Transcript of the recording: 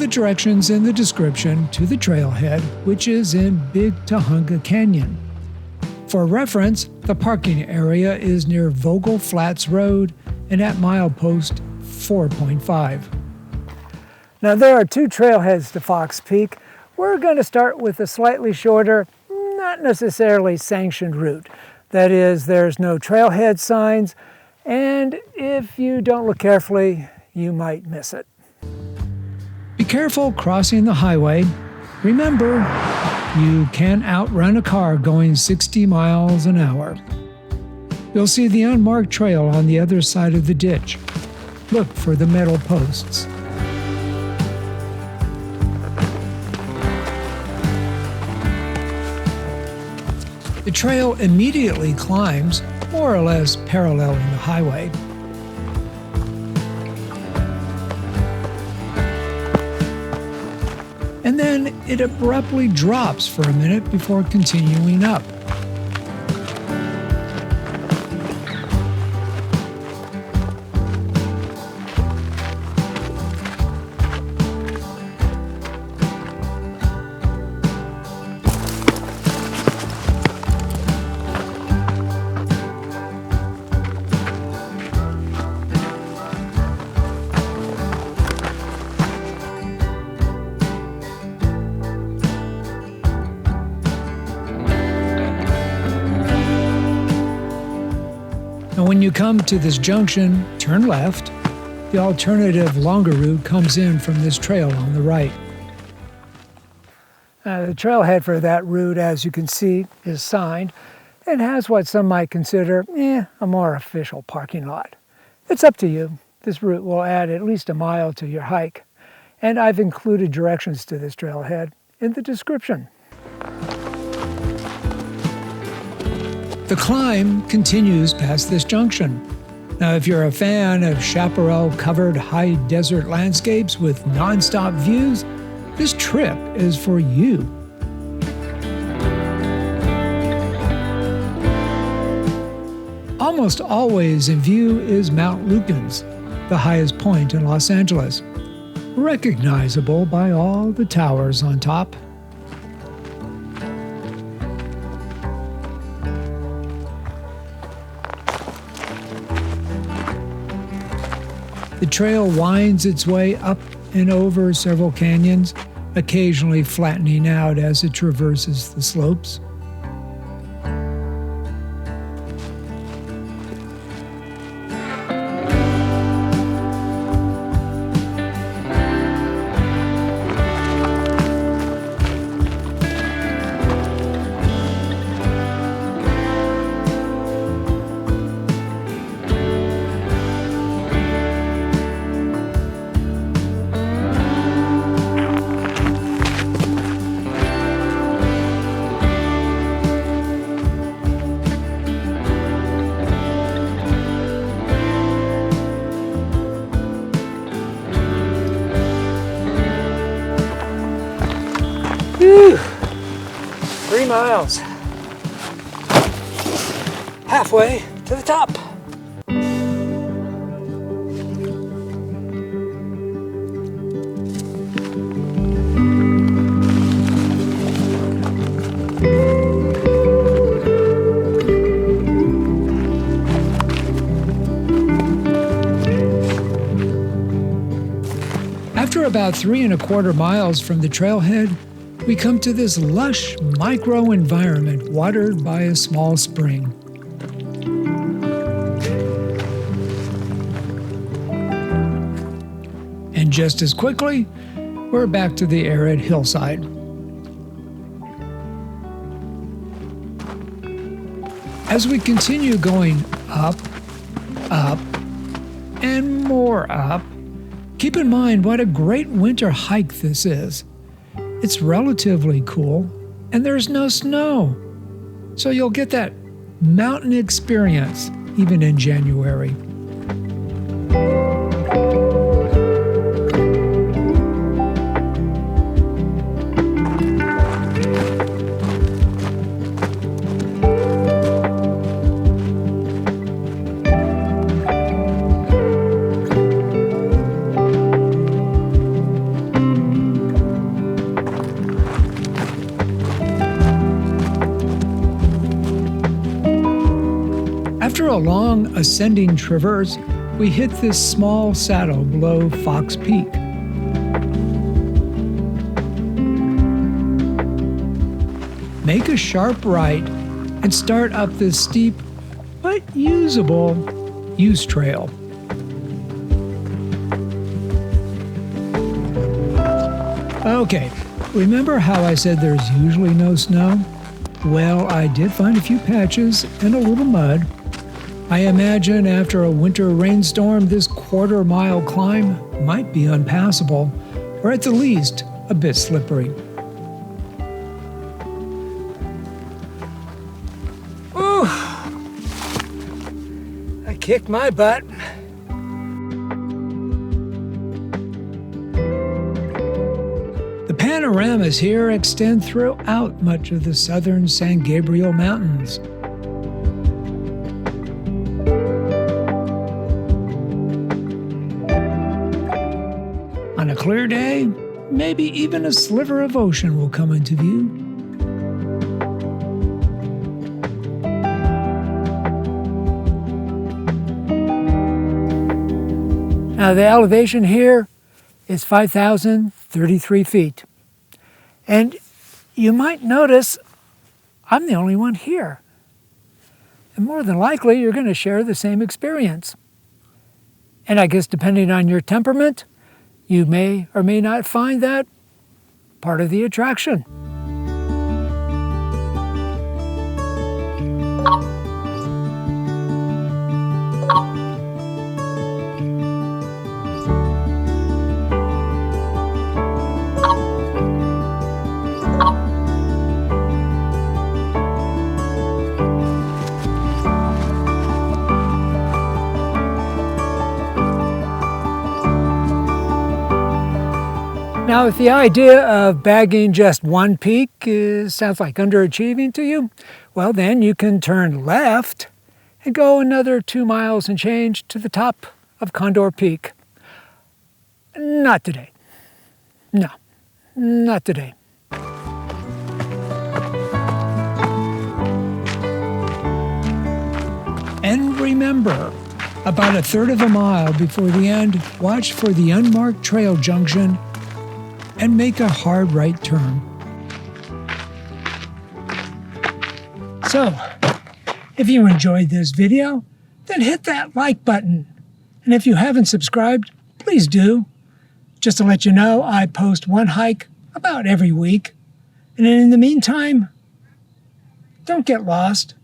the directions in the description to the trailhead, which is in Big Tujunga Canyon. For reference, the parking area is near Vogel Flats Road and at milepost 4.5. Now there are two trailheads to Fox Peak. We're going to start with a slightly shorter, not necessarily sanctioned route. That is, there's no trailhead signs, and if you don't look carefully, you might miss it. Be careful crossing the highway. Remember, you can outrun a car going 60 miles an hour. You'll see the unmarked trail on the other side of the ditch. Look for the metal posts. The trail immediately climbs, more or less paralleling the highway. And then it abruptly drops for a minute before continuing up. And when you come to this junction, turn left. The alternative longer route comes in from this trail on the right. The trailhead for that route, as you can see, is signed and has what some might consider a more official parking lot. It's up to you. This route will add at least a mile to your hike, and I've included directions to this trailhead in the description. The climb continues past this junction. Now, if you're a fan of chaparral-covered high desert landscapes with non-stop views, this trip is for you. Almost always in view is Mount Lukens, the highest point in Los Angeles, recognizable by all the towers on top. The trail winds its way up and over several canyons, occasionally flattening out as it traverses the slopes. Whew. 3 miles. Halfway to the top. After about 3¼ miles from the trailhead, we come to this lush micro-environment watered by a small spring. And just as quickly, we're back to the arid hillside. As we continue going up, up, and more up, keep in mind what a great winter hike this is. It's relatively cool, and there's no snow, so you'll get that mountain experience even in January. After a long ascending traverse, we hit this small saddle below Fox Peak. Make a sharp right and start up this steep but usable use trail. Okay, remember how I said there's usually no snow? Well, I did find a few patches and a little mud. I imagine after a winter rainstorm, this quarter-mile climb might be unpassable, or at the least, a bit slippery. Ooh, I kicked my butt. The panoramas here extend throughout much of the southern San Gabriel Mountains. On a clear day, maybe even a sliver of ocean will come into view. Now the elevation here is 5,033 feet. And you might notice I'm the only one here. And more than likely, you're going to share the same experience. And I guess depending on your temperament, you may or may not find that part of the attraction. Now, if the idea of bagging just one peak sounds like underachieving to you, well then you can turn left and go another 2 miles and change to the top of Condor Peak. Not today. No, not today. And remember, about a third of a mile before the end, watch for the unmarked trail junction and make a hard right turn. So, if you enjoyed this video, then hit that like button. And if you haven't subscribed, please do. Just to let you know, I post one hike about every week. And in the meantime, don't get lost.